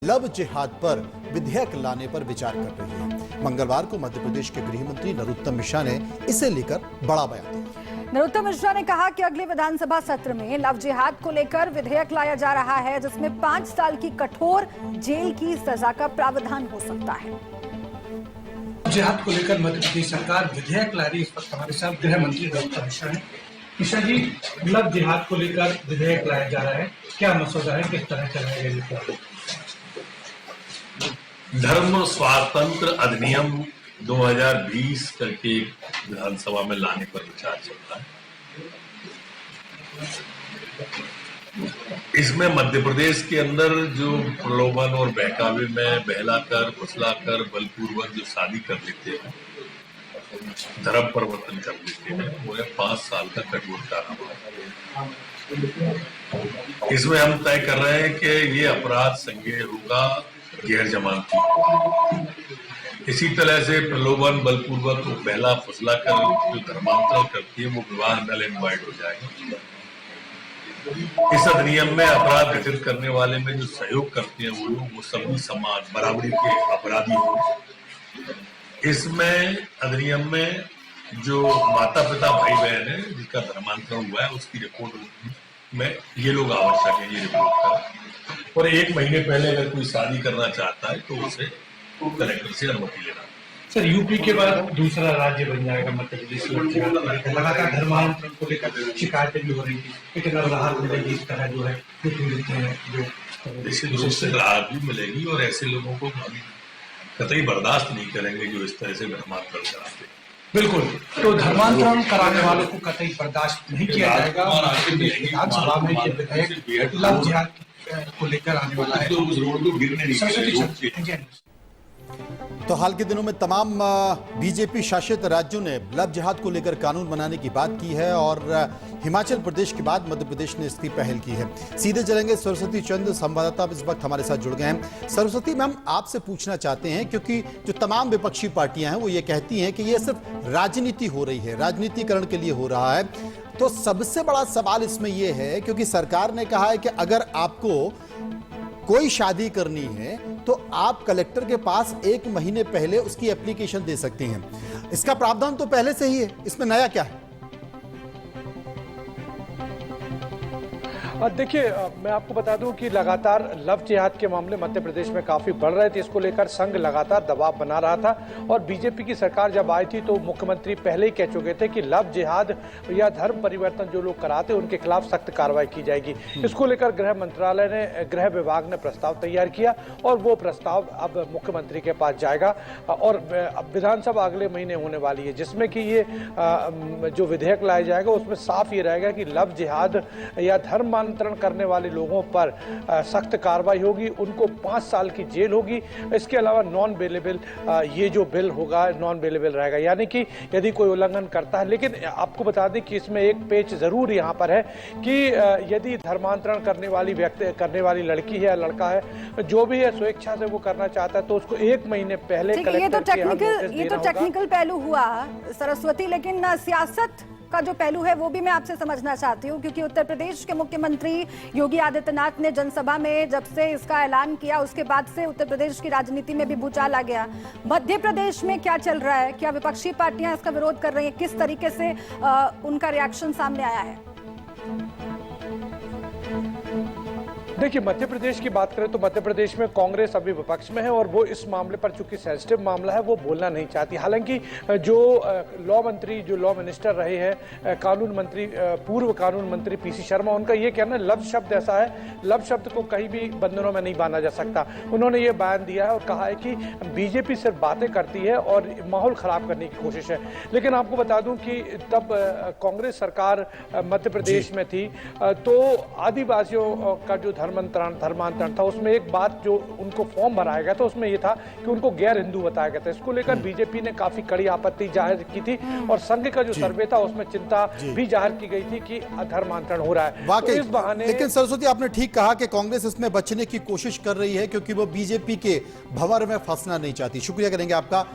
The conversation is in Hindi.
लव जिहाद पर विधेयक लाने पर विचार कर रही है। मंगलवार को मध्य प्रदेश के गृह मंत्री नरोत्तम मिश्रा ने इसे लेकर बड़ा बयान दिया। नरोत्तम मिश्रा ने कहा कि अगले विधानसभा सत्र में लव जिहाद को लेकर विधेयक लाया जा रहा है, जिसमें 5 साल की कठोर जेल की सजा का प्रावधान हो सकता है। जिहाद को लेकर मध्य प्रदेश सरकार विधेयक ला रही है। इस वक्त हमारे साथ गृह मंत्री नरोत्तम मिश्रा है। मिश्रा जी, लव जिहाद को लेकर विधेयक लाया जा रहा है, क्या मसौदा है, किस तरह चलाएगा? धर्म स्वातंत्र अधिनियम 2020 करके विधानसभा में लाने पर विचार चल रहा है। इसमें मध्य प्रदेश के अंदर जो प्रलोभन और बहकावे में बहलाकर फुसलाकर बलपूर्वक जो शादी कर लेते हैं, धर्म परिवर्तन कर लेते हैं, वो है 5 साल का कठोर कारावास। इसमें हम तय कर रहे हैं कि ये अपराध संज्ञेय होगा गैर जमानती। इसी तरह से प्रलोभन बलपूर्वक बहला फुसला कर जो धर्मांतरण करती है वो विवाह नल एंड वाइड हो जाएगा। इस अधिनियम में अपराध घटित करने वाले में जो सहयोग करते हैं वो सभी समान बराबरी के अपराधी हो। इसमें अधिनियम में जो माता पिता भाई बहन है जिसका धर्मांतरण हुआ है उसकी रिपोर्ट में ये लोग आवश्यक है, ये रिपोर्ट करें। और 1 महीने पहले अगर कोई शादी करना चाहता है तो उसे कलेक्टर से अनुमति लेना। सर, यूपी के बाद दूसरा राज्य बन जाएगा मध्य प्रदेश। लगातार धर्मांतरण को लेकर शिकायतें भी हो रही थी, लेकिन अब राहत मिलेगी इस तरह जो है निश्चित रूप से राहत भी मिलेगी और ऐसे लोगों को हम कतई बर्दाश्त नहीं करेंगे जो इस तरह से धर्मांतरण कराते हैं। बिल्कुल, तो धर्मांतरण कराने वालों को कतई बर्दाश्त नहीं किया जाएगा। विधानसभा में ये विधेयक लव जिहाद को लेकर आने वाला है। तो हाल के दिनों में तमाम बीजेपी शासित राज्यों ने लव जिहाद को लेकर कानून बनाने की बात की है और हिमाचल प्रदेश के बाद मध्य प्रदेश ने इसकी पहल की है। सीधे चलेंगे सरस्वती चंद संवाददाता इस वक्त हमारे साथ जुड़ गए हैं। सरस्वती मैम, आपसे पूछना चाहते हैं क्योंकि जो तमाम विपक्षी पार्टियां हैं वो ये कहती हैं कि ये सिर्फ राजनीति हो रही है, राजनीतिकरण के लिए हो रहा है। तो सबसे बड़ा सवाल इसमें यह है क्योंकि सरकार ने कहा है कि अगर आपको कोई शादी करनी है तो आप कलेक्टर के पास 1 महीने पहले उसकी एप्लीकेशन दे सकती हैं। इसका प्रावधान तो पहले से ही है, इसमें नया क्या है? देखिए, मैं आपको बता दूं कि लगातार लव जिहाद के मामले मध्य प्रदेश में काफी बढ़ रहे थे। इसको लेकर संघ लगातार दबाव बना रहा था और बीजेपी की सरकार जब आई थी तो मुख्यमंत्री पहले ही कह चुके थे कि लव जिहाद या धर्म परिवर्तन जो लोग कराते हैं उनके खिलाफ सख्त कार्रवाई की जाएगी। इसको लेकर गृह मंत्रालय ने, गृह विभाग ने प्रस्ताव तैयार किया और वो प्रस्ताव अब मुख्यमंत्री के पास जाएगा और विधानसभा अगले महीने होने वाली है, जिसमें कि ये जो विधेयक लाया जाएगा उसमें साफ ये रहेगा कि लव जिहाद या धर्म करने वाले लोगों पर सख्त कार्रवाई होगी, उनको 5 साल की जेल होगी। इसके अलावा नॉन बेलेबल ये जो बिल होगा नॉन बेलेबल रहेगा, यानी कि यदि कोई उल्लंघन करता है। लेकिन आपको बता दें कि इसमें एक पेच जरूर यहाँ पर है कि यदि धर्मांतरण करने वाली लड़की है या लड़का है, जो भी है स्वेच्छा से वो करना चाहता है तो उसको 1 महीने पहले ये तो टेक्निकल पहलू हुआ सरस्वती, लेकिन सियासत का जो पहलू है वो भी मैं आपसे समझना चाहती हूँ क्योंकि उत्तर प्रदेश के मुख्यमंत्री योगी आदित्यनाथ ने जनसभा में जब से इसका ऐलान किया उसके बाद से उत्तर प्रदेश की राजनीति में भी भूचाल आ गया। मध्य प्रदेश में क्या चल रहा है? क्या विपक्षी पार्टियां इसका विरोध कर रही हैं? किस तरीके से उनका रिएक्शन सामने आया है? देखिए, मध्य प्रदेश की बात करें तो मध्य प्रदेश में कांग्रेस अभी विपक्ष में है और वो इस मामले पर चूंकि सेंसिटिव मामला है वो बोलना नहीं चाहती। हालांकि जो लॉ मंत्री, जो लॉ मिनिस्टर रहे हैं, कानून मंत्री, पूर्व कानून मंत्री पीसी शर्मा, उनका ये कहना है लव शब्द ऐसा है, लव शब्द को कहीं भी बंधनों में नहीं बांधा जा सकता। उन्होंने ये बयान दिया है और कहा है कि बीजेपी सिर्फ बातें करती है और माहौल खराब करने की कोशिश है। लेकिन आपको बता दूं कि तब कांग्रेस सरकार मध्य प्रदेश में थी तो आदिवासियों का जो धर्मांतरण था उसमें एक बात जो उनको फॉर्म भराया गया था उसमें यह था कि उनको गैर हिंदू बताया गया था। इसको लेकर बीजेपी ने काफी कड़ी आपत्ति जाहिर की थी और संघ का जो सर्वे था उसमें चिंता भी जाहिर की गई थी कि धर्मांतरण हो रहा है। वाकई, तो इस बहाने लेकिन सरस्वती आपने ठीक कहा कि कांग्रेस इसमें बचने की कोशिश कर रही है क्योंकि वो बीजेपी के भंवर में फंसना नहीं चाहती। शुक्रिया करेंगे आपका।